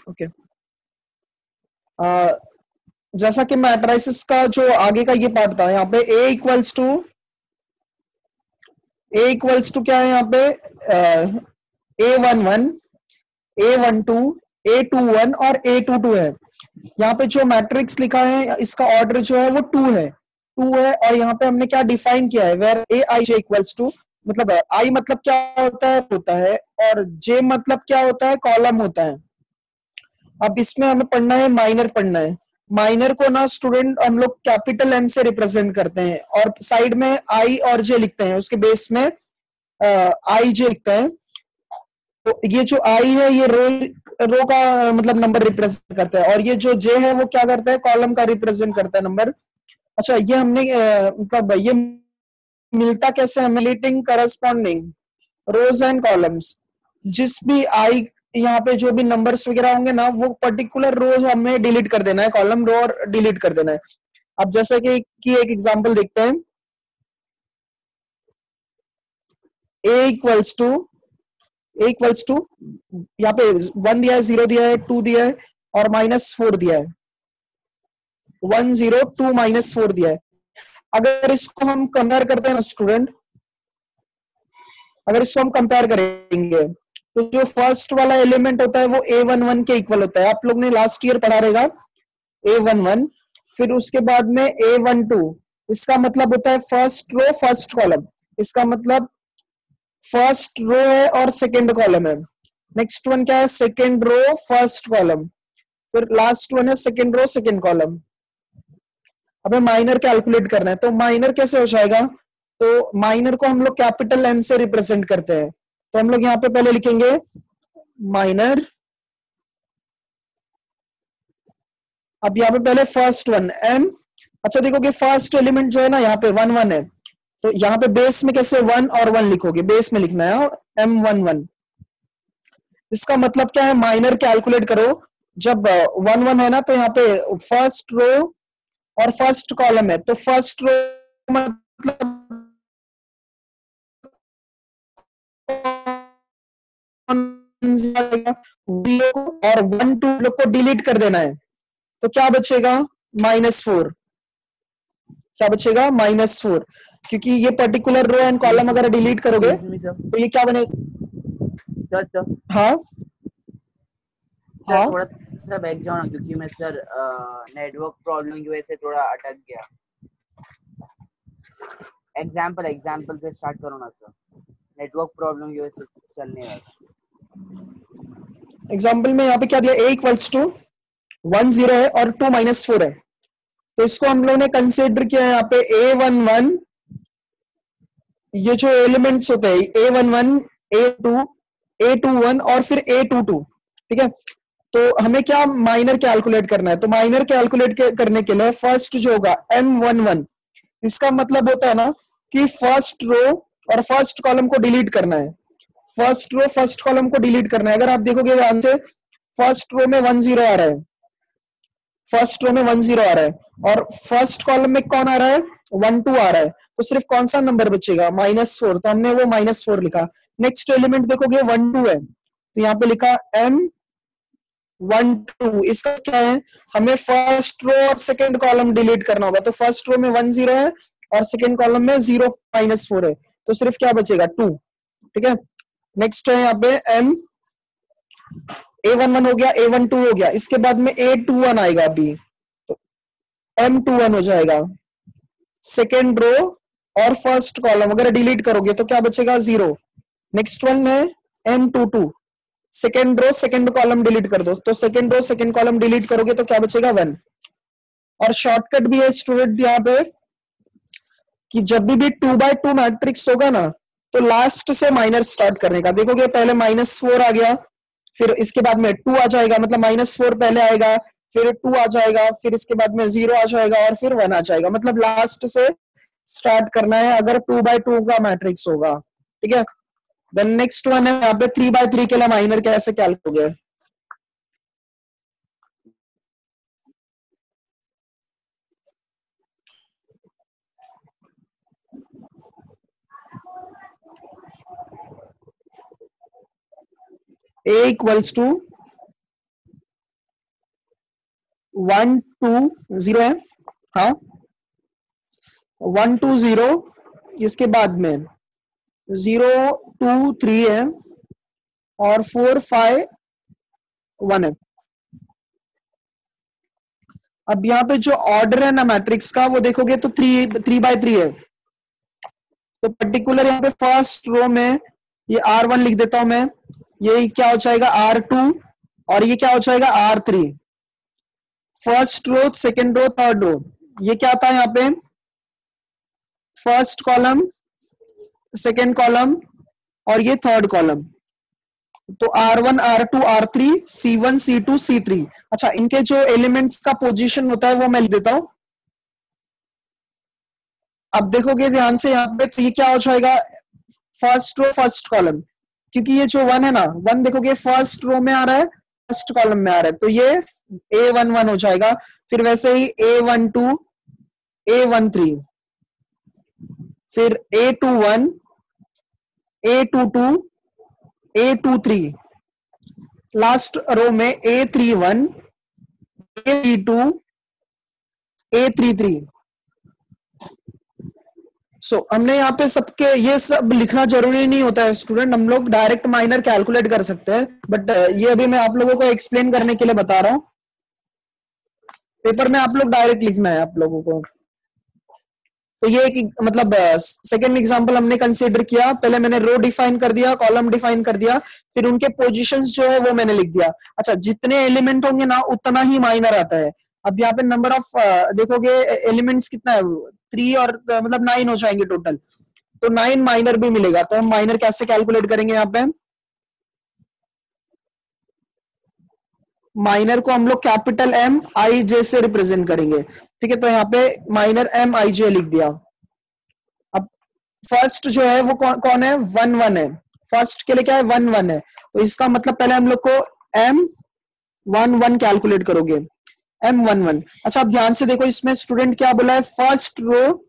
Okay. जैसा कि matrices का जो आगे का ये पार्ट था, यहाँ पे ए इक्वल्स टू क्या है, यहाँ पे A11, A12, A21 और A22 है। यहाँ पे जो मैट्रिक्स लिखा है इसका ऑर्डर जो है वो टू है और यहाँ पे हमने क्या डिफाइन किया है, where A I J equals to, मतलब आई मतलब क्या होता है और जे मतलब क्या होता है, कॉलम होता है। अब इसमें हमें पढ़ना है माइनर, पढ़ना है माइनर को ना स्टूडेंट हम लोग कैपिटल एम से रिप्रेजेंट करते हैं और साइड में आई और जे लिखते हैं, उसके बेस में आई जे लिखते हैं। तो ये जो आई है ये रो का मतलब नंबर रिप्रेजेंट करता है और ये जो जे है वो क्या करता है, कॉलम का रिप्रेजेंट करता है नंबर। अच्छा, ये हमने मतलब ये मिलता कैसे, हमें करस्पॉन्डिंग रोज एंड कॉलम्स, जिस भी आई यहाँ पे जो भी नंबर्स वगैरह होंगे ना वो पर्टिकुलर रोज हमें डिलीट कर देना है, कॉलम रो और डिलीट कर देना है। अब जैसे कि एक एग्जांपल देखते हैं, ए इक्वल्स टू यहाँ पे 1 दिया है, 0 दिया है, 2 दिया है और -4 दिया है। 1 0 2 -4 दिया है। अगर इसको हम कंपेयर करते हैं ना स्टूडेंट, अगर इसको हम कंपेयर करेंगे तो जो फर्स्ट वाला एलिमेंट होता है वो A11 के इक्वल होता है। आप लोग ने लास्ट ईयर पढ़ा रहेगा A11। फिर उसके बाद में A12, इसका मतलब होता है फर्स्ट रो फर्स्ट कॉलम, इसका मतलब फर्स्ट रो है और सेकेंड कॉलम है। नेक्स्ट वन क्या है, सेकेंड रो फर्स्ट कॉलम। फिर लास्ट वन है सेकेंड रो सेकेंड कॉलम। हमें माइनर कैलकुलेट करना है, तो माइनर कैसे हो जाएगा, तो माइनर को हम लोग कैपिटल एम से रिप्रेजेंट करते हैं। तो हम लोग यहाँ पे पहले लिखेंगे माइनर। अब यहाँ पे पहले फर्स्ट वन एम। अच्छा देखोगे फर्स्ट एलिमेंट जो है ना यहाँ पे 1 1 है, तो यहाँ पे बेस में कैसे 1 और 1 लिखोगे, बेस में लिखना है M11। इसका मतलब क्या है, माइनर कैलकुलेट करो जब 1 1 है ना, तो यहाँ पे फर्स्ट रो और फर्स्ट कॉलम है, तो फर्स्ट रो मतलब और 1 2 लोग को डिलीट कर देना है, तो क्या बचेगा -4। क्या बचेगा -4, क्योंकि ये पर्टिकुलर रो एंड कॉलम अगर डिलीट करोगे तो ये क्या बनेगा। सर हाँ हाँ थोड़ा सा बैक जाओ ना, क्योंकि मैं सर नेटवर्क प्रॉब्लम की वजह से थोड़ा अटक गया। एग्जाम्पल से स्टार्ट करो ना सर, नेटवर्क प्रॉब्लम की वजह से चलने लगा। एग्जाम्पल में यहाँ पे क्या दिया, a इक्वल्स टू 1 0 है और 2 -4 है, तो इसको हम लोग ने कंसिडर किया है यहाँ पे A11। ये जो एलिमेंट्स होते हैं A11, A2, A21 और फिर A22, ठीक है। तो हमें क्या माइनर कैलकुलेट करना है, तो माइनर कैलकुलेट करने के लिए फर्स्ट जो होगा M11, इसका मतलब होता है ना कि फर्स्ट रो और फर्स्ट कॉलम को डिलीट करना है। फर्स्ट रो फर्स्ट कॉलम को डिलीट करना है। अगर आप देखोगे ध्यान से, फर्स्ट रो में 1 0 आ रहा है, फर्स्ट रो में 1 0 आ रहा है और फर्स्ट कॉलम में कौन आ रहा है, 1 2 आ रहा है, तो सिर्फ कौन सा नंबर बचेगा, -4, तो हमने वो -4 लिखा। नेक्स्ट एलिमेंट देखोगे 1 2 है, तो यहाँ पे लिखा M12। इसका क्या है, हमें फर्स्ट रो और सेकेंड कॉलम डिलीट करना होगा, तो फर्स्ट रो में 1 0 है और सेकेंड कॉलम में 0 -4 है, तो सिर्फ क्या बचेगा 2, ठीक है। नेक्स्ट है यहाँ पे A11 हो गया, A12 हो गया, इसके बाद में A21 आएगा अभी, तो M21 हो जाएगा। सेकेंड रो और फर्स्ट कॉलम अगर डिलीट करोगे तो क्या बचेगा 0। नेक्स्ट वन है M22, second row second column delete कर दो, तो second row second column delete करोगे तो क्या बचेगा 1। और शॉर्टकट भी है स्टूडेंट यहाँ पे कि जब भी 2x2 मैट्रिक्स होगा ना, तो लास्ट से माइनर स्टार्ट करने का। देखोगे पहले -4 आ गया, फिर इसके बाद में 2 आ जाएगा, मतलब -4 पहले आएगा, फिर 2 आ जाएगा, फिर इसके बाद में 0 आ जाएगा और फिर 1 आ जाएगा, मतलब लास्ट से स्टार्ट करना है अगर 2x2 का मैट्रिक्स होगा, ठीक है। देन नेक्स्ट वन है यहाँ पे 3x3 के लिए माइनर कैसे कैलकुलेट होगा। A इक्वल्स टू 1 2 0 है, हाँ 1 2 0, इसके बाद में 0 2 3 है और 4 5 1 है। अब यहाँ पे जो ऑर्डर है ना मैट्रिक्स का वो देखोगे तो 3 by 3 है। तो पर्टिकुलर यहाँ पे फर्स्ट रो में ये R1 लिख देता हूं मैं, ये क्या हो जाएगा R2 और ये क्या हो जाएगा R3। First row, second row, third row, ये क्या था यहाँ पे फर्स्ट कॉलम, सेकेंड कॉलम और ये थर्ड कॉलम। तो R1 R2 R3 C1 C2 C3। अच्छा, इनके जो एलिमेंट्स का पोजीशन होता है वो मैं लिख देता हूं। अब देखोगे ध्यान से यहाँ पे, तो ये क्या हो जाएगा फर्स्ट रो फर्स्ट कॉलम, क्योंकि ये जो 1 है ना, 1 देखोगे फर्स्ट रो में आ रहा है, फर्स्ट कॉलम में आ रहा है, तो ये A11 हो जाएगा। फिर वैसे ही A12 A13, फिर A21 A22 A23, last row में A31 A32 A33। हमने यहाँ पे सबके ये सब लिखना जरूरी नहीं होता है स्टूडेंट, हम लोग डायरेक्ट माइनर कैलकुलेट कर सकते हैं, बट ये अभी मैं आप लोगों को एक्सप्लेन करने के लिए बता रहा हूँ। पेपर में आप लोग डायरेक्ट लिखना है आप लोगों को। तो ये एक मतलब सेकेंड एग्जांपल हमने कंसीडर किया, पहले मैंने रो डिफाइन कर दिया, कॉलम डिफाइन कर दिया, फिर उनके पोजीशंस जो है वो मैंने लिख दिया। अच्छा, जितने एलिमेंट होंगे ना उतना ही माइनर आता है। अब यहाँ पे नंबर ऑफ देखोगे एलिमेंट्स कितना है 3 और मतलब 9 हो जाएंगे टोटल, तो 9 माइनर भी मिलेगा। तो हम माइनर कैसे कैलकुलेट करेंगे, यहाँ पे माइनर को हम लोग कैपिटल M I J से रिप्रेजेंट करेंगे, ठीक है। तो यहाँ पे माइनर M I J लिख दिया। अब फर्स्ट जो है वो कौन है 1 1 है, फर्स्ट के लिए क्या है 1 1 है, तो इसका मतलब पहले हम लोग को M1 1 कैलकुलेट करोगे, M11। अच्छा, अब ध्यान से देखो, इसमें स्टूडेंट क्या बोला है, फर्स्ट रो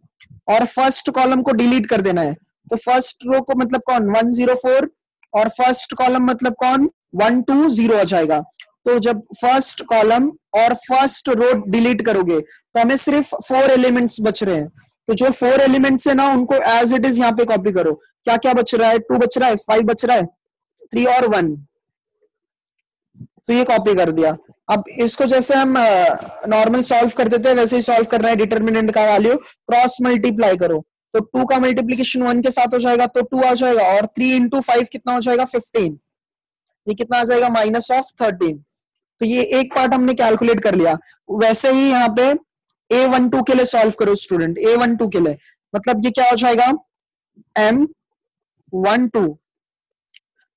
और फर्स्ट कॉलम को डिलीट कर देना है। तो फर्स्ट रो को मतलब कौन 104 और फर्स्ट कॉलम मतलब कौन 120 आ जाएगा। तो जब फर्स्ट कॉलम और फर्स्ट रो डिलीट करोगे तो हमें सिर्फ 4 एलिमेंट्स बच रहे हैं। तो जो 4 एलिमेंट्स है ना उनको एज इट इज यहाँ पे कॉपी करो। क्या क्या बच रहा है, 2 बच रहा है, 5 बच रहा है, 3 और 1, तो ये कॉपी कर दिया। अब इसको जैसे हम नॉर्मल सॉल्व कर देते हैं वैसे ही सॉल्व करना है। डिटर्मिनेंट का वैल्यू क्रॉस मल्टीप्लाई करो, तो 2 का मल्टीप्लीकेशन 1 के साथ हो जाएगा तो 2 आ जाएगा, और 3 इंटू 5 कितना हो जाएगा 15, ये कितना आ जाएगा -13। तो ये एक पार्ट हमने कैलकुलेट कर लिया। वैसे ही यहाँ पे A12 के लिए सॉल्व करो स्टूडेंट, A12 के लिए मतलब ये क्या हो जाएगा M12।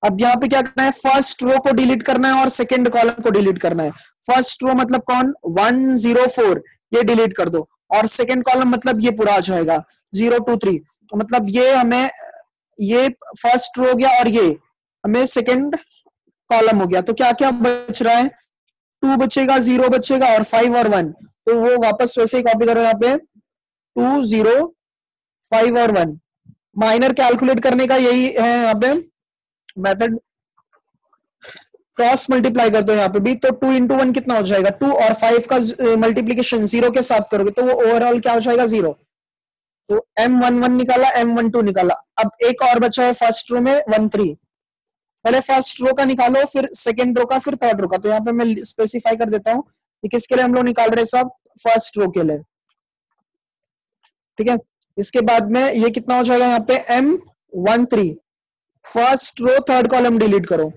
अब यहाँ पे क्या करना है, फर्स्ट रो को डिलीट करना है और सेकंड कॉलम को डिलीट करना है। फर्स्ट रो मतलब कौन 104, ये डिलीट कर दो, और सेकंड कॉलम मतलब ये पूरा आ जाएगा 023। तो मतलब ये हमें ये फर्स्ट रो हो गया और ये हमें सेकंड कॉलम हो गया। तो क्या क्या बच रहा है, 2 बचेगा, 0 बचेगा और 5 और 1। तो वो वापस वैसे ही कॉपी करो यहाँ पे 2 0 5 और 1। माइनर कैलकुलेट करने का यही है यहाँ पे मेथड, क्रॉस मल्टीप्लाई कर दो यहाँ पे भी। तो 2 इंटू 1 कितना हो जाएगा 2, और 5 का मल्टीप्लीकेशन 0 के साथ करोगे तो वो ओवरऑल क्या हो जाएगा 0। तो M11 निकाला, M12 निकाला। अब एक और बचा है फर्स्ट रो में 13। पहले फर्स्ट रो का निकालो, फिर सेकेंड रो का, फिर थर्ड रो का। तो यहाँ पे मैं स्पेसिफाई कर देता हूँ कि किसके लिए हम लोग निकाल रहे हैं, सब फर्स्ट रो के लिए, ठीक है। इसके बाद में ये कितना हो जाएगा यहाँ पे M13। First row third column delete करो,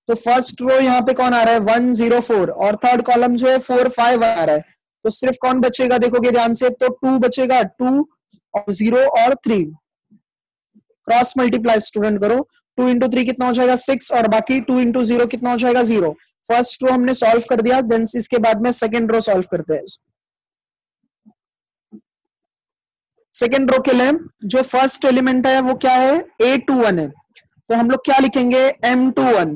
तो फर्स्ट रो यहाँ पे कौन आ रहा है 104, और थर्ड कॉलम जो है 4 5 आ रहा है। तो सिर्फ कौन बचेगा देखोगे ध्यान से, तो 2 बचेगा, 2 और 0 और 3। क्रॉस मल्टीप्लाई स्टूडेंट करो, 2 इंटू 3 कितना हो जाएगा 6, और बाकी 2 इंटू 0 कितना हो जाएगा 0। फर्स्ट रो हमने सॉल्व कर दिया, देन इसके बाद में सेकेंड रो सॉल्व करते हैं। सेकेंड रो के लिए जो फर्स्ट एलिमेंट है वो क्या है A21 है, तो हम लोग क्या लिखेंगे M21।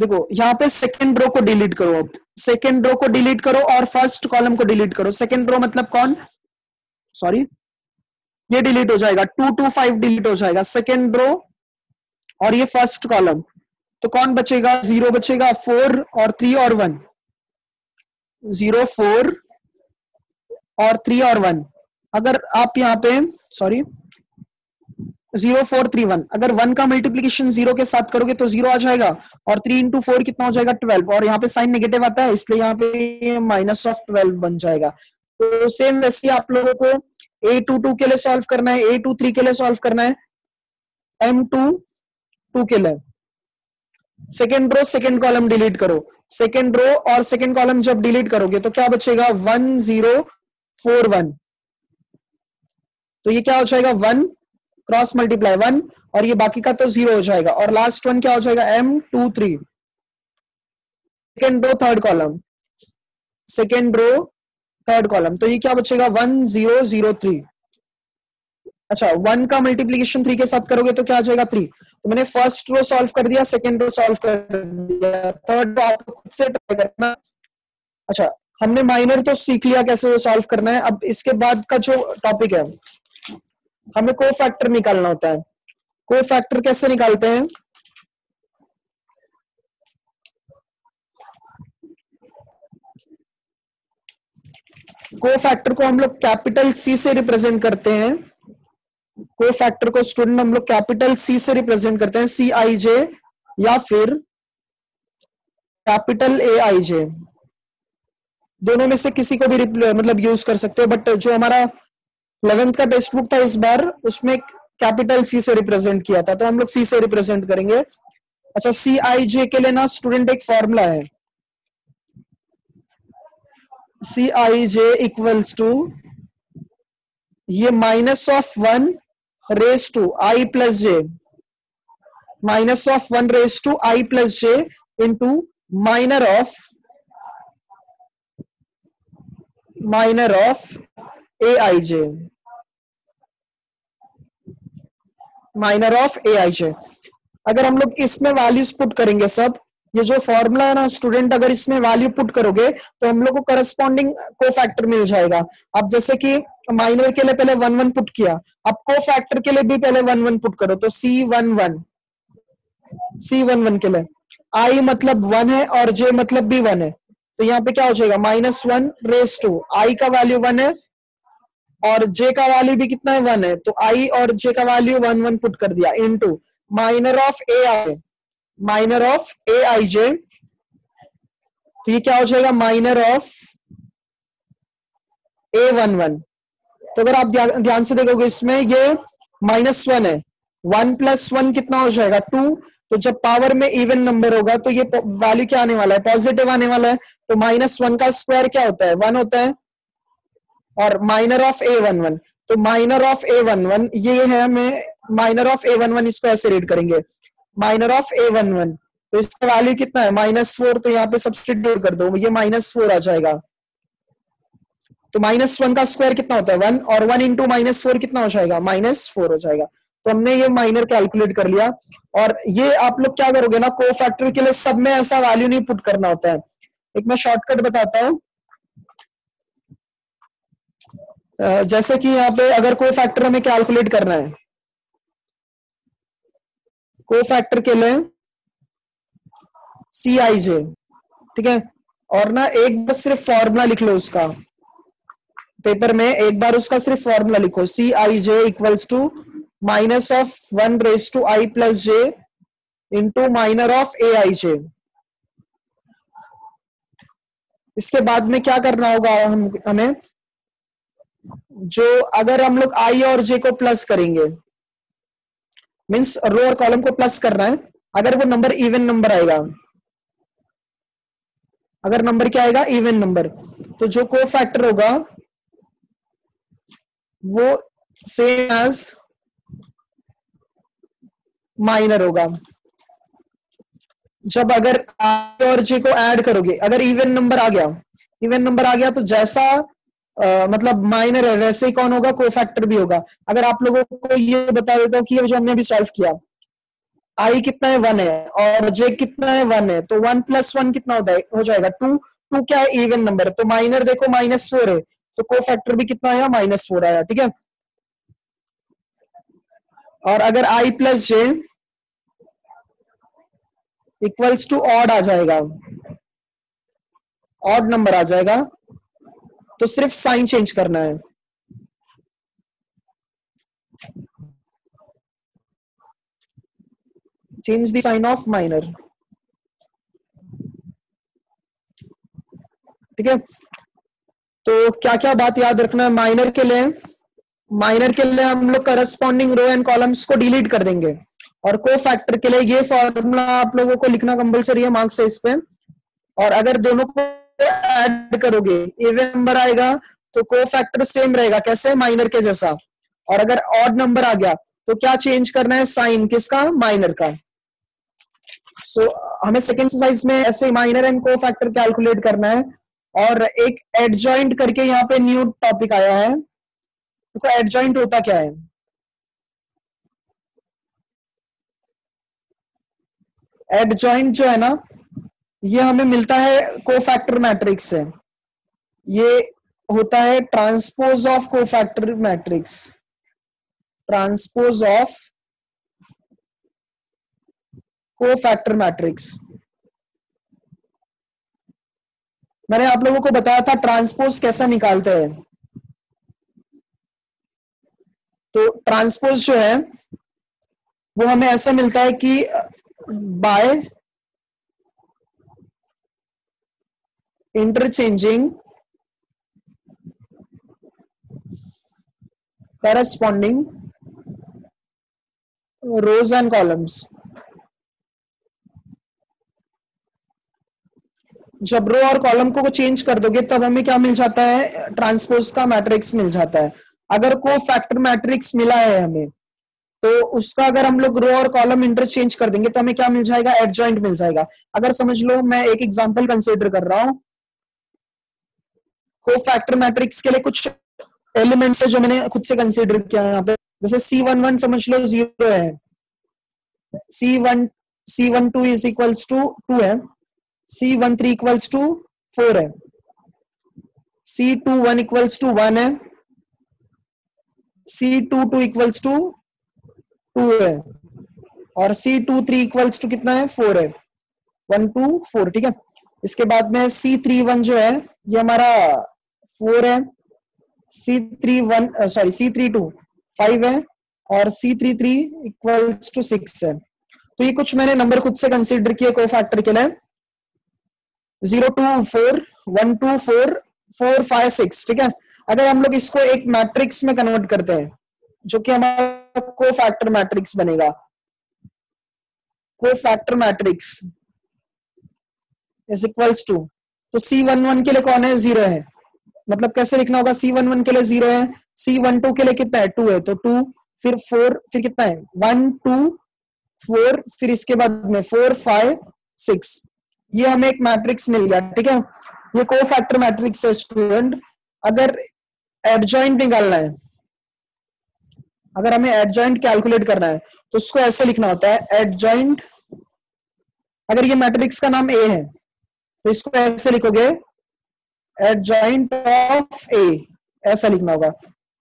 देखो यहाँ पे सेकेंड रो को डिलीट करो, अब सेकेंड रो को डिलीट करो और फर्स्ट कॉलम को डिलीट करो। सेकेंड रो मतलब कौन, सॉरी ये डिलीट हो जाएगा, 2 2 5 डिलीट हो जाएगा, सेकेंड रो और ये फर्स्ट कॉलम। तो कौन बचेगा? 0 बचेगा, 4 और 3 और 1, 0 4 और 3 और 1। अगर आप यहाँ पे सॉरी 0 4 3 1, अगर 1 का मल्टीप्लीकेशन 0 के साथ करोगे तो 0 आ जाएगा, और 3 इंटू 4 कितना हो जाएगा? 12, और यहाँ पे साइन नेगेटिव आता है इसलिए यहाँ पे -12 बन जाएगा। तो सेम वैसे आप लोगों को A22 के लिए सॉल्व करना है, A23 के लिए सॉल्व करना है, M22 के लिए। Second row second column delete करो, सेकेंड रो और सेकेंड कॉलम जब डिलीट करोगे तो क्या बचेगा? 1 0 4 1। तो ये क्या हो जाएगा? 1 क्रॉस मल्टीप्लाई 1, और ये बाकी का तो 0 हो जाएगा, और लास्ट वन क्या हो जाएगा? M23। Second row third column, second row third column, तो ये क्या बचेगा? 1 0 0 3। अच्छा, 1 का मल्टीप्लीकेशन 3 के साथ करोगे तो क्या आ जाएगा? 3। तो मैंने फर्स्ट रो सॉल्व कर दिया, सेकेंड रो सॉल्व कर दिया, थर्ड रो आप खुद से ट्राई करना। अच्छा, हमने माइनर तो सीख लिया कैसे सॉल्व करना है। अब इसके बाद का जो टॉपिक है, हमें को फैक्टर निकालना होता है। को फैक्टर कैसे निकालते हैं? को फैक्टर को हम लोग कैपिटल सी से रिप्रेजेंट करते हैं। को फैक्टर को स्टूडेंट हम लोग कैपिटल सी से रिप्रेजेंट करते हैं, CIJ या फिर कैपिटल AIJ, दोनों में से किसी को भी मतलब यूज कर सकते हो। बट जो हमारा 11th का टेक्स्ट बुक था इस बार, उसमें कैपिटल सी से रिप्रेजेंट किया था, तो हम लोग सी से रिप्रेजेंट करेंगे। अच्छा, CIJ के लिए ना स्टूडेंट एक फॉर्मूला है, CIJ इक्वल्स टू ये -1 raise to I plus J, -1 raise to I plus J into minor of AIJ, minor of AIJ। अगर हम लोग इसमें वैल्यूज पुट करेंगे सब, ये जो फॉर्मूला है ना स्टूडेंट, अगर इसमें वैल्यू पुट करोगे तो हम लोग को करस्पॉन्डिंग को फैक्टर मिल जाएगा। अब जैसे कि माइनर के लिए पहले 1 1 पुट किया, अब को फैक्टर के लिए भी पहले 1 1 पुट करो, तो C11 के लिए I मतलब 1 है और J मतलब भी 1 है, तो यहाँ पे क्या हो जाएगा? -1 रेस टू I का वैल्यू 1 है और J का वैल्यू भी कितना है? 1 है, तो I और J का वैल्यू 1 1 पुट कर दिया इनटू माइनर ऑफ AIJ, तो ये क्या हो जाएगा? Minor of A11। तो अगर आप ध्यान से देखोगे इसमें ये -1 है, 1 + 1 कितना हो जाएगा? 2। तो जब पावर में इवन नंबर होगा तो ये वैल्यू क्या आने वाला है? पॉजिटिव आने वाला है। तो -1 का स्क्वायर क्या होता है? 1 होता है, और माइनर ऑफ A11, तो माइनर ऑफ A11 ये है, हमें माइनर ऑफ A11 इसको ऐसे रीड करेंगे, माइनर ऑफ A11, तो इसका वैल्यू कितना है? -4, तो यहाँ पे सब्स्टिट्यूट कर दो, ये -4 आ जाएगा। तो -1 का स्क्वायर कितना होता है? 1, और 1 इंटू -4 कितना हो जाएगा? -4 हो जाएगा। तो हमने ये माइनर कैलकुलेट कर लिया। और ये आप लोग क्या करोगे ना, को फैक्टर के लिए सब में ऐसा वैल्यू नहीं पुट करना होता है। एक मैं शॉर्टकट बताता हूं, जैसे कि यहाँ पे अगर को फैक्टर हमें कैलकुलेट करना है, को फैक्टर के लिए CIJ, ठीक है, और ना एक बार सिर्फ फॉर्मूला लिख लो उसका, पेपर में एक बार उसका सिर्फ फॉर्मूला लिखो, CIJ equals to -1 raise to I plus J into minor of AIJ। इसके बाद में क्या करना होगा हमें, जो अगर हम लोग I और J को प्लस करेंगे, मीन्स रो और कॉलम को प्लस करना है, अगर वो नंबर इवन नंबर आएगा, अगर नंबर क्या आएगा? इवन नंबर, तो जो को फैक्टर होगा वो सेम एज माइनर होगा। जब अगर I और J को ऐड करोगे, अगर इवन नंबर आ गया तो जैसा मतलब माइनर है वैसे ही कौन होगा? को फैक्टर भी होगा। अगर आप लोगों को ये बता देता हूँ कि ये जो हमने अभी सॉल्व किया, I कितना है? 1 है, और J कितना है? 1 है, तो 1 + 1 कितना हो जाएगा? 2। 2 क्या है? इवन नंबर, तो माइनर देखो -4 है, तो को फैक्टर भी कितना आया? -4 आया, ठीक है। और अगर I plus J equals to odd आ जाएगा, ऑड नंबर आ जाएगा, तो सिर्फ साइन चेंज करना है। Change the sign of minor. ठीक है, तो क्या क्या बात याद रखना है माइनर के लिए? माइनर के लिए हम लोग करस्पॉन्डिंग रो एंड कॉलम्स को डिलीट कर देंगे, और को फैक्टर के लिए ये फॉर्मूला आप लोगों को लिखना कंपलसरी है, मार्क्स है इस पे। और अगर दोनों को ऐड करोगे इवन नंबर आएगा तो को फैक्टर सेम रहेगा, कैसे? माइनर के जैसा। और अगर ऑड नंबर आ गया तो क्या चेंज करना है? साइन किसका? माइनर का। सो हमें सेकेंड एक्सरसाइज में ऐसे माइनर एंड को फैक्टर कैलकुलेट करना है। और एक एडजॉइंट करके यहाँ पे न्यू टॉपिक आया है। देखो एडजॉइंट होता क्या है? एडजॉइंट जो है ना, ये हमें मिलता है कोफैक्टर मैट्रिक्स से। ये होता है transpose of cofactor matrix, transpose of cofactor matrix. मैंने आप लोगों को बताया था ट्रांसपोज कैसा निकालते हैं। तो ट्रांसपोज जो है वो हमें ऐसा मिलता है कि by interchanging corresponding rows and columns। जब रो और कॉलम को चेंज कर दोगे तब हमें क्या मिल जाता है? ट्रांसपोज का मैट्रिक्स मिल जाता है। अगर को फैक्टर मैट्रिक्स मिला है हमें, तो उसका अगर हम लोग रो और कॉलम इंटरचेंज कर देंगे तो हमें क्या मिल जाएगा? एडजॉइंट मिल जाएगा। अगर समझ लो, मैं एक एग्जांपल कंसीडर कर रहा हूं। को फैक्टर मैट्रिक्स के लिए कुछ एलिमेंट्स है जो मैंने खुद से कंसीडर किया है यहाँ पे। जैसे C11 समझ लो 0 है, C12 इज इक्वल्स टू 2 है, C13 इक्वल्स टू 4 है, C21 इक्वल्स टू 1 है, C22 इक्वल्स टू 2 है, और C23 इक्वल्स टू कितना है? 4 है। 1 2 4। ठीक है, इसके बाद में C31 जो है ये हमारा 4 है, C32 5 है, और C33 इक्वल्स टू 6 है। तो ये कुछ मैंने नंबर खुद से कंसीडर किए को फैक्टर के लिए। 0 2 4 1 2 4 4 5 6। ठीक है, अगर हम लोग इसको एक मैट्रिक्स में कन्वर्ट करते हैं जो कि हमारा को फैक्टर मैट्रिक्स बनेगा, cofactor matrix is equals to, तो C11 के लिए कौन है? 0 है। मतलब कैसे लिखना होगा? C11 के लिए 0 है, C12 के लिए कितना है? 2 है, तो 2 फिर 4 फिर कितना है? 1 2 4 फिर इसके बाद में 4 5 6। ये हमें एक मैट्रिक्स मिल गया। ठीक है, ये को फैक्टर मैट्रिक्स है स्टूडेंट। अगर एडजॉइंट निकालना है, अगर हमें एडजॉइंट कैलकुलेट करना है तो उसको ऐसे लिखना होता है एडजॉइंट। अगर ये मैट्रिक्स का नाम ए है तो इसको ऐसे लिखोगे एडजॉइंट ऑफ ए, ऐसा लिखना होगा।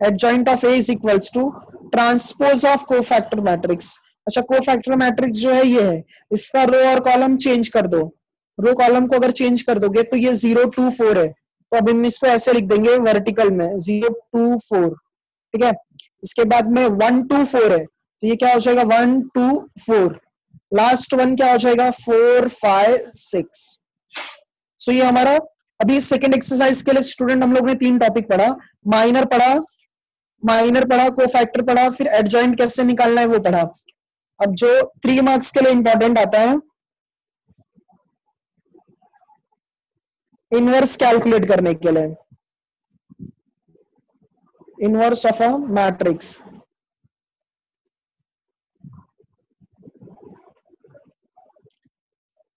Adjoint of A is equals to transpose of cofactor matrix. अच्छा, कोफैक्टर मैट्रिक्स जो है ये है, इसका रो और कॉलम चेंज कर दो। रो कॉलम को अगर चेंज कर दोगे तो ये 0 2 4 है, तो अब हम इसको ऐसे लिख देंगे वर्टिकल में 0 2 4। ठीक है, इसके बाद में 1 2 4 है, तो ये क्या हो जाएगा? 1 2 4। लास्ट वन क्या हो जाएगा? 4 5 6। सो ये हमारा अभी सेकेंड एक्सरसाइज के लिए स्टूडेंट हम लोग ने 3 टॉपिक पढ़ा। माइनर पढ़ा, कोफैक्टर पढ़ा, फिर एडजॉइंट कैसे निकालना है वो पढ़ा। अब जो 3 मार्क्स के लिए इंपॉर्टेंट आता है, इनवर्स कैलकुलेट करने के लिए, इनवर्स ऑफ अ मैट्रिक्स।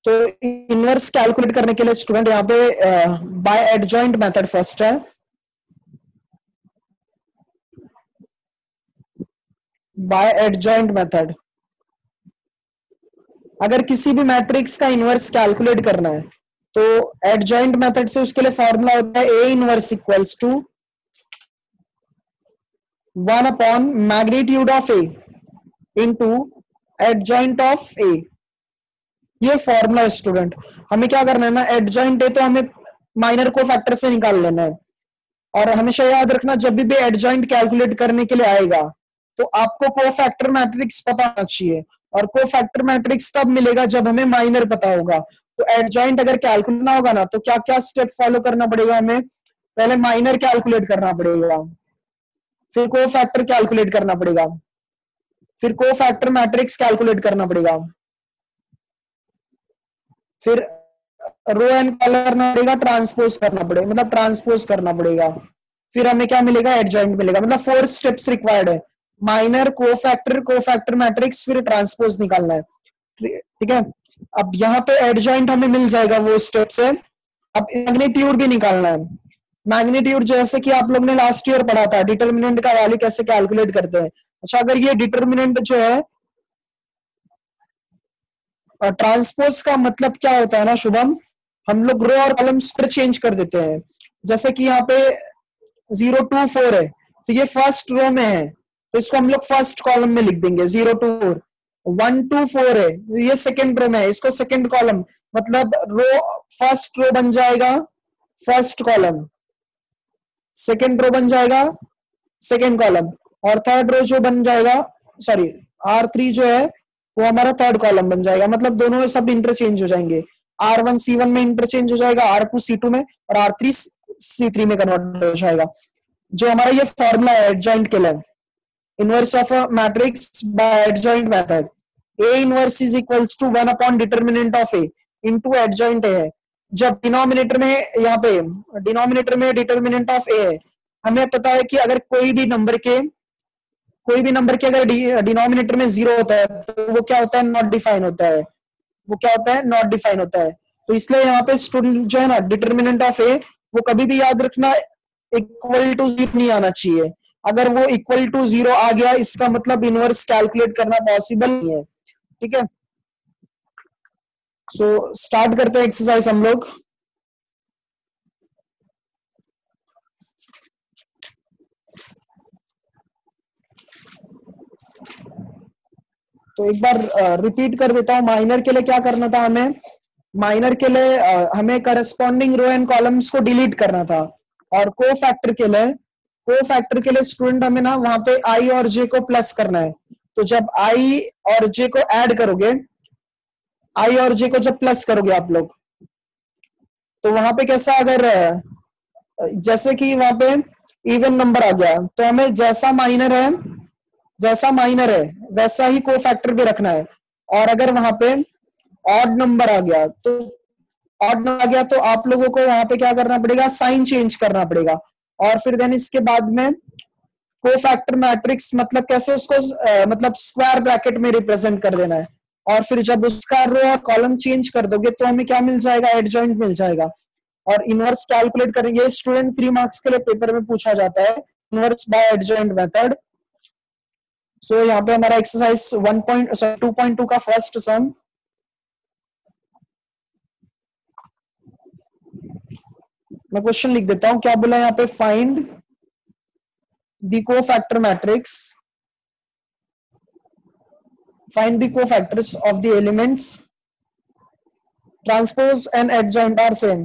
तो इनवर्स कैलकुलेट करने के लिए स्टूडेंट यहाँ पे बाय एडजॉइंट मेथड फर्स्ट है। बाय एडजॉइंट मेथड, अगर किसी भी मैट्रिक्स का इनवर्स कैलकुलेट करना है तो एडजॉइंट मेथड से उसके लिए फॉर्मूला होता है A inverse equals to 1 upon magnitude of A into adjoint of A. ये फॉर्मूला है स्टूडेंट। हमें क्या करना है ना, एडजॉइंट है तो हमें माइनर को फैक्टर से निकाल लेना है। और हमेशा याद रखना, जब भी एडजॉइंट कैलकुलेट करने के लिए आएगा तो आपको कोफैक्टर मैट्रिक्स पता होना चाहिए। और कोफैक्टर मैट्रिक्स कब मिलेगा, जब हमें माइनर पता होगा। तो एडजॉइंट अगर कैलकुलेट ना होगा ना, तो क्या क्या स्टेप फॉलो करना पड़ेगा हमें, पहले माइनर कैलकुलेट करना पड़ेगा, फिर कोफैक्टर कैलकुलेट करना पड़ेगा, फिर कोफैक्टर मैट्रिक्स कैलकुलेट करना पड़ेगा, फिर रो एंड कॉलम करना पड़ेगा, ट्रांसपोज करना पड़ेगा, मतलब ट्रांसपोज करना पड़ेगा, फिर हमें क्या मिलेगा, एडजॉइंट मिलेगा। मतलब 4 स्टेप्स रिक्वायर्ड है, माइनर, कोफैक्टर मैट्रिक्स, फिर ट्रांसपोज निकालना है। ठीक है। अब यहाँ पे एडजॉइंट हमें मिल जाएगा, वो स्टेप्स है। अब मैग्नीट्यूड भी निकालना है। मैग्नीट्यूड जैसे कि आप लोग ने लास्ट ईयर पढ़ा था, डिटर्मिनेंट का वैल्यू कैसे कैलकुलेट करते हैं। अच्छा, अगर ये डिटर्मिनेंट जो है, ट्रांसपोज का मतलब क्या होता है ना शुभम, हम लोग रो और कॉलम्स पर चेंज कर देते हैं। जैसे कि यहाँ पे 0 2 4 है, तो ये फर्स्ट रो में है, तो इसको हम लोग फर्स्ट कॉलम में लिख देंगे 0 2 4। 1 2 4 है, ये सेकेंड रो में है, इसको सेकेंड कॉलम, मतलब रो, फर्स्ट रो बन जाएगा फर्स्ट कॉलम, सेकेंड रो बन जाएगा सेकेंड कॉलम, और थर्ड रो जो बन जाएगा, सॉरी, R3 जो है वो हमारा थर्ड कॉलम बन जाएगा। मतलब दोनों सब इंटरचेंज हो जाएंगे, R1 C1 में इंटरचेंज हो जाएगा, R2 C2 में, और R3 C3 में कन्वर्ट हो जाएगा। जो हमारा ये फॉर्मूला है एडजॉइंट के लिए, inverse of a matrix by adjoint method, A inverse is equals to 1 upon determinant of A into adjoint A है। जब डिनोमिनेटर में, यहाँ पे डिनोमिनेटर में डिटर्मिनेंट ऑफ A है, हमें पता है कि अगर कोई भी नंबर के अगर डिनोमिनेटर में 0 होता है तो वो क्या होता है, नॉट डिफाइन होता है, वो क्या होता है, नॉट डिफाइन होता है। तो इसलिए यहाँ पे स्टूडेंट जो है ना, डिटर्मिनेंट ऑफ ए, वो कभी भी याद रखना इक्वल टू 0 नहीं आना चाहिए। अगर वो इक्वल टू 0 आ गया, इसका मतलब इनवर्स कैलकुलेट करना पॉसिबल नहीं है। ठीक है। सो स्टार्ट करते हैं एक्सरसाइज हम लोग। तो एक बार रिपीट कर देता हूं, माइनर के लिए क्या करना था हमें, माइनर के लिए हमें करस्पॉन्डिंग रो एंड कॉलम्स को डिलीट करना था। और को फैक्टर के लिए स्टूडेंट हमें ना वहां पे आई और जे को प्लस करना है। तो जब आई और जे को ऐड करोगे, आई और जे को जब प्लस करोगे आप लोग, तो वहां पे कैसा, अगर जैसे कि वहां पे इवन नंबर आ गया, तो हमें जैसा माइनर है वैसा ही कोफैक्टर भी रखना है। और अगर वहां पे ऑड नंबर आ गया, तो आप लोगों को वहां पे क्या करना पड़ेगा, साइन चेंज करना पड़ेगा। और फिर देन इसके बाद में कोफैक्टर मैट्रिक्स, मतलब कैसे उसको मतलब स्क्वायर ब्रैकेट में रिप्रेजेंट कर देना है। और फिर जब उसका रो और कॉलम चेंज कर दोगे तो हमें क्या मिल जाएगा, एडजॉइंट मिल जाएगा। और इनवर्स कैलकुलेट करेंगे, स्टूडेंट 3 मार्क्स के लिए पेपर में पूछा जाता है, इनवर्स बाय एडजॉइंट मेथड। सो यहाँ पे हमारा एक्सरसाइज 2.2 का फर्स्ट सम, मैं क्वेश्चन लिख देता हूं, क्या बोला यहाँ पे, find the cofactor matrix, find the cofactors of the elements, transpose and adjoint are same.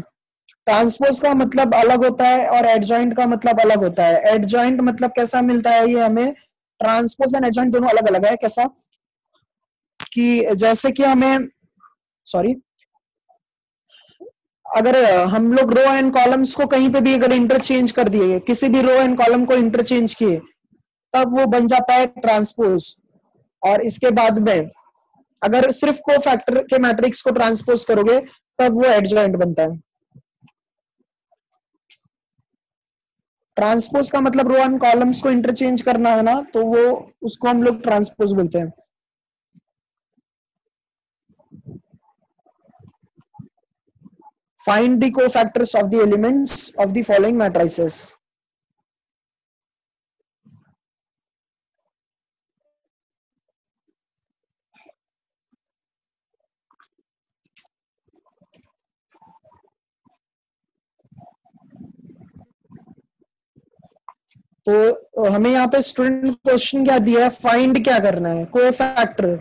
Transpose का मतलब अलग होता है और एडजॉइंट का मतलब अलग होता है। एडजॉइंट मतलब कैसा मिलता है ये हमें, ट्रांसपोज एंड एडजॉइंट दोनों अलग अलग है। कैसा कि जैसे कि हमें, सॉरी, अगर हम लोग रो एंड कॉलम्स को कहीं पे भी अगर इंटरचेंज कर दिए, किसी भी रो एंड कॉलम को इंटरचेंज किए, तब वो बन जाता है ट्रांसपोज। और इसके बाद में अगर सिर्फ कोफैक्टर के मैट्रिक्स को ट्रांसपोज करोगे, तब वो एडजॉइंट बनता है। ट्रांसपोज का मतलब रो एंड कॉलम्स को इंटरचेंज करना है ना, तो वो उसको हम लोग ट्रांसपोज बोलते हैं। Find the cofactors of the elements of the following matrices. तो हमें यहाँ पे स्टूडेंट क्वेश्चन क्या दिया है, फाइंड क्या करना है, cofactor.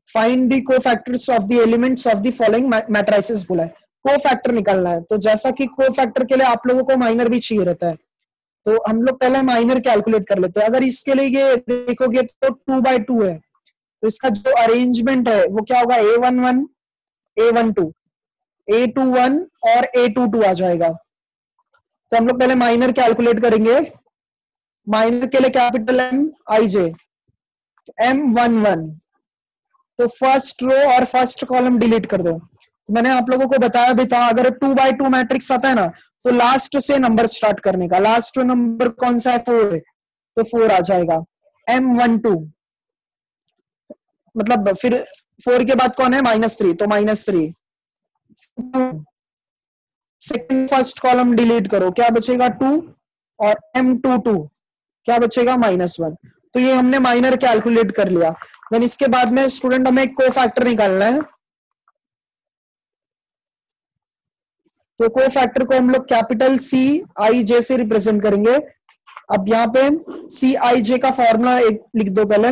Find the cofactors of the elements of the following matrices बोला है, कोफैक्टर निकालना है। तो जैसा कि कोफैक्टर के लिए आप लोगों को माइनर भी चाहिए रहता है, तो हम लोग पहले माइनर कैलकुलेट कर लेते हैं। अगर इसके लिए ये देखोगे तो 2/2 है, तो इसका जो अरेंजमेंट है वो क्या होगा, A11 A12 A21 और A22 आ जाएगा। तो हम लोग पहले माइनर कैलकुलेट करेंगे। माइनर के लिए कैपिटल M IJ M11, तो फर्स्ट रो और फर्स्ट कॉलम डिलीट कर दो। मैंने आप लोगों को बताया भी था, अगर 2/2 मैट्रिक्स आता है ना, तो लास्ट से नंबर स्टार्ट करने का। लास्ट नंबर कौन सा है, 4 है, तो 4 आ जाएगा। M12 मतलब फिर 4 के बाद कौन है, -3, तो -3। सेकंड फर्स्ट कॉलम डिलीट करो, क्या बचेगा 2, और M22 क्या बचेगा, -1। तो ये हमने माइनर कैलकुलेट कर लिया। देन इसके बाद में स्टूडेंट हमें एक कोफैक्टर निकालना है। तो कोफैक्टर को हम लोग कैपिटल CIJ से रिप्रेजेंट करेंगे। अब यहाँ पे CIJ का फॉर्मूला एक लिख दो पहले,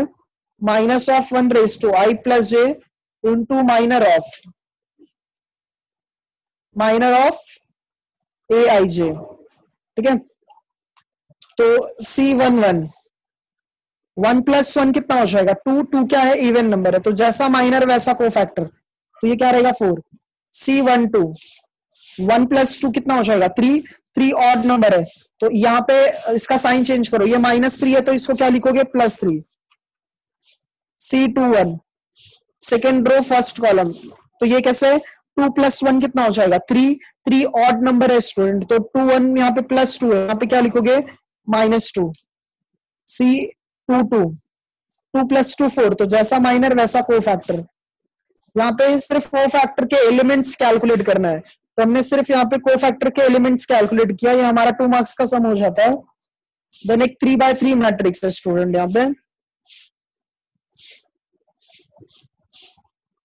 -1 + j into minor of AIJ, ठीक है। तो C11 1 + 1 कितना हो जाएगा, 2। 2 क्या है, इवन नंबर है, तो जैसा माइनर वैसा कोफैक्टर, तो ये क्या रहेगा 4। C12 1 + 2 कितना हो जाएगा, 3। 3 ऑड नंबर है, तो यहाँ पे इसका साइन चेंज करो, ये -3 है तो इसको क्या लिखोगे, +3। C21 second row first column, तो ये कैसे, 2 + 1 कितना हो जाएगा, 3। 3 ऑड नंबर है स्टूडेंट, तो 2 1 यहाँ पे +2 है, यहाँ पे क्या लिखोगे, -2। C22 2 + 2 4, तो जैसा माइनर वैसा कोफैक्टर। यहाँ पे सिर्फ कोफैक्टर के एलिमेंट्स कैलकुलेट करना है, तो हमने सिर्फ यहाँ पे कोफैक्टर के एलिमेंट्स कैलकुलेट किया, ये हमारा 2 मार्क्स का सम हो जाता है। देन एक 3/3 मैट्रिक्स है स्टूडेंट, यहाँ पे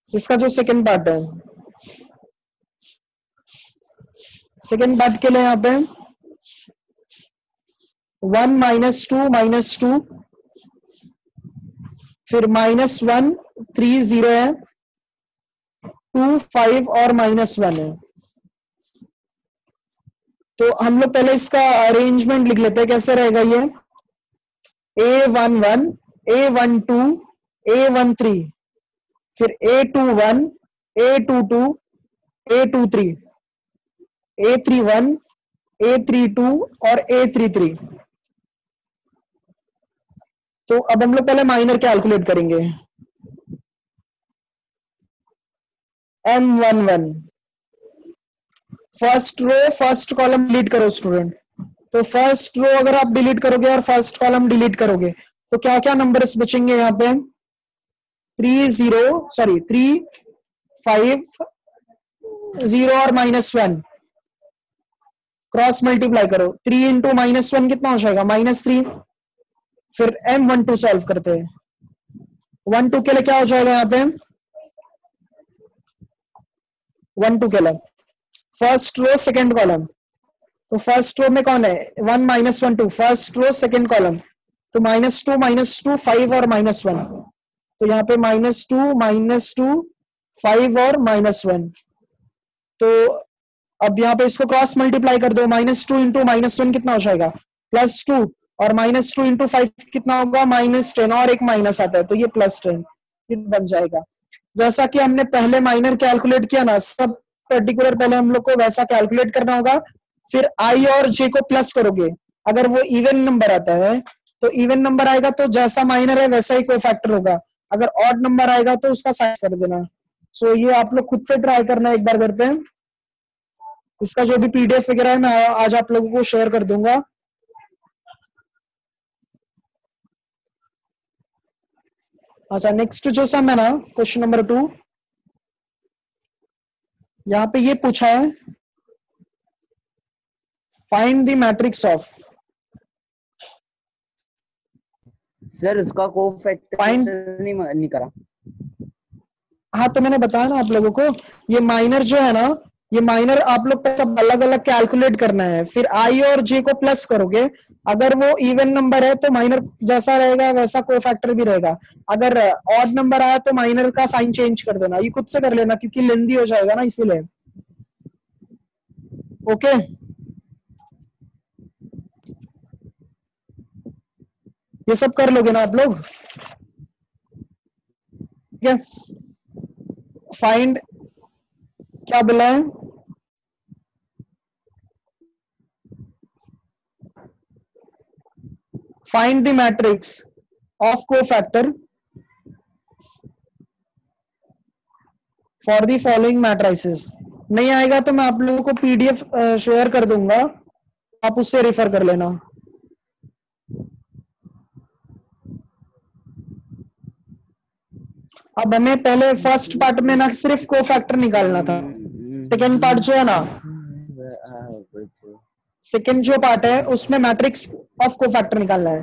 इसका जो सेकंड पार्ट है, सेकंड पार्ट के लिए यहाँ पे 1 -2 -2, फिर -1 3 0 है, 2 5 और -1 है। तो हम लोग पहले इसका अरेंजमेंट लिख लेते हैं, कैसे रहेगा ये, A11 A12 A13, फिर A21 A22 A23 A31 A32 और A33। तो अब हम लोग पहले माइनर कैलकुलेट करेंगे। M11 first row first column delete करो स्टूडेंट। तो फर्स्ट रो अगर आप डिलीट करोगे और फर्स्ट कॉलम डिलीट करोगे तो क्या क्या नंबर्स बचेंगे यहाँ पे, 3 5 0 और -1 क्रॉस मल्टीप्लाई करो, 3 इंटू -1 कितना हो जाएगा, -3। फिर M12 सॉल्व करते हैं, 1 2 के लिए क्या हो जाएगा यहाँ पे, 1 2 के लिए फर्स्ट रो सेकेंड कॉलम, तो फर्स्ट रो में कौन है, 1 -1 2, फर्स्ट रो सेकेंड कॉलम, तो -2 5 और -1, तो यहाँ पे -2 5 और -1। तो अब यहाँ पे इसको क्रॉस मल्टीप्लाई कर दो, -2 इंटू -1 कितना हो जाएगा, +2, और -2 इंटू 5 कितना होगा, -10, और एक माइनस आता है तो ये +10 बन जाएगा। जैसा कि हमने पहले माइनर कैलकुलेट किया ना, सब पर्टिकुलर पहले हम लोग को वैसा कैलकुलेट करना होगा। फिर I और J को प्लस करोगे, अगर वो इवन नंबर आता है तो इवन नंबर आएगा तो जैसा माइनर है वैसा ही कोफैक्टर होगा, अगर ऑड नंबर आएगा तो उसका साइन कर देना। सो ये आप लोग खुद से ट्राई करना एक बार घर पे। इसका जो भी PDF वगैरह है मैं आज आप लोगों को शेयर कर दूंगा। अच्छा, नेक्स्ट जो सम है ना, क्वेश्चन नंबर 2, यहाँ पे ये पूछा है, find the matrix of. Sir उसका कोफैक्टर नहीं करा। हाँ तो मैंने बताया ना आप लोगों को, ये माइनर जो है ना ये माइनर आप लोग को सब अलग अलग कैलकुलेट करना है, फिर आई और जे को प्लस करोगे, अगर वो इवन नंबर है तो माइनर जैसा रहेगा वैसा कोफैक्टर भी रहेगा, अगर ऑड नंबर आया तो माइनर का साइन चेंज कर देना, ये खुद से कर लेना क्योंकि लेंदी हो जाएगा ना इसीलिए। ओके ये सब कर लोगे ना आप लोग? ठीक है, फाइंड क्या बोला है, find the matrix of cofactor for the following matrices. नहीं आएगा तो मैं आप लोगों को पीडीएफ शेयर कर दूंगा, आप उससे रेफर कर लेना। अब हमें पहले फर्स्ट पार्ट में ना सिर्फ कोफैक्टर निकालना था, सेकेंड पार्ट जो है ना, सेकेंड जो पार्ट है उसमें मैट्रिक्स ऑफ कोफैक्टर निकालना है,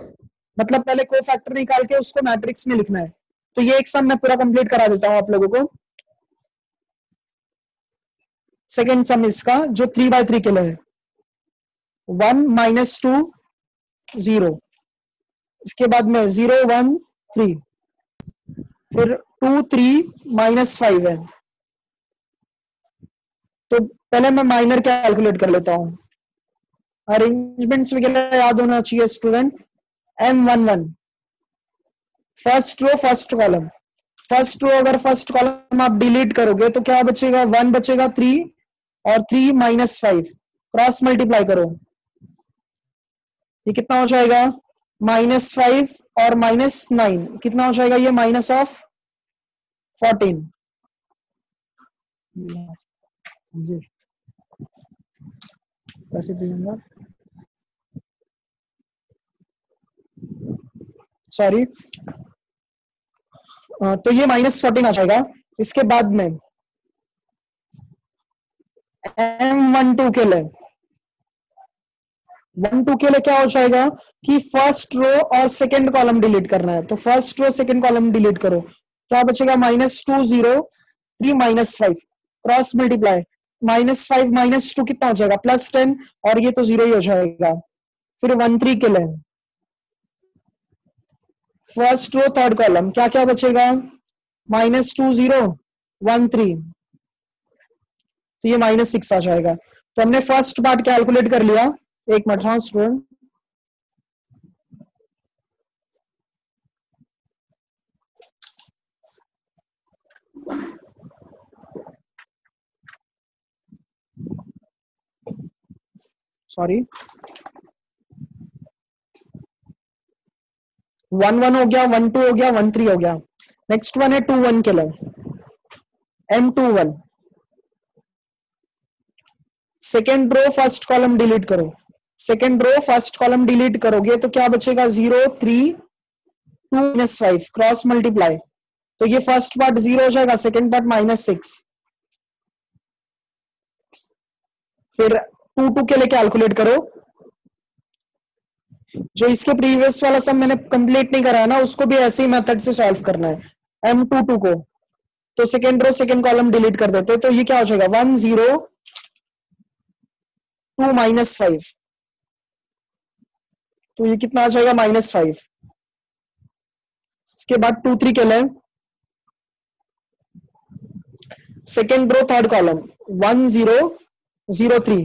मतलब पहले कोफैक्टर निकाल के उसको मैट्रिक्स में लिखना है। तो ये एक सम मैं पूरा कंप्लीट करा देता हूं आप लोगों को। सेकेंड सम इसका जो 3/3 के लिए है, 1 - 2 0, इसके बाद में 0 1 3, फिर 2 3 -5 है। तो पहले मैं माइनर कैलकुलेट कर लेता हूं, अरेंजमेंट्स वगैरह याद होना चाहिए student. M11 first row first column, first row अगर फर्स्ट कॉलम आप डिलीट करोगे तो क्या बचेगा, 1 बचेगा, 3 और 3 -5 क्रॉस मल्टीप्लाई करो, ये कितना हो जाएगा, -5 और -9 कितना हो जाएगा, ये -14। कैसे दूंगा, सॉरी, तो ये -14 आ जाएगा। इसके बाद में M12 के लिए, 1 2 के लिए क्या हो जाएगा कि फर्स्ट रो और सेकंड कॉलम डिलीट करना है, तो first row second column delete करो, क्या बचेगा, -2 0 3 -5 क्रॉस मल्टीप्लाई, -5 -2 कितना हो जाएगा, +10 और ये तो 0 ही हो जाएगा। फिर 1 3 के लिए फर्स्ट रो थर्ड कॉलम क्या क्या बचेगा, -2 0 1 3, तो ये -6 आ जाएगा। तो हमने फर्स्ट पार्ट कैलकुलेट कर लिया। एक मिनट, हाँ स्टूडेंट, सॉरी, 1 1 हो गया, 1 2 हो गया, 1 3 हो गया। नेक्स्ट वन है 2 1 के लिए, M21 second row first column delete करो, second row first column delete करोगे तो क्या बचेगा, 0 3 2 -5 क्रॉस मल्टीप्लाई, तो ये फर्स्ट पार्ट 0 हो जाएगा, सेकेंड पार्ट -6। फिर 2 2 के लिए कैलकुलेट करो, जो इसके प्रीवियस वाला सब मैंने कंप्लीट नहीं करा है ना, उसको भी ऐसे ही मेथड से सॉल्व करना है। M22 को तो second row second column delete कर देते, तो ये क्या हो जाएगा, 1 0 2 -5, तो ये कितना आ जाएगा, -5। इसके बाद 2 3 के लिए सेकेंड रो थर्ड कॉलम 1 0 0 3,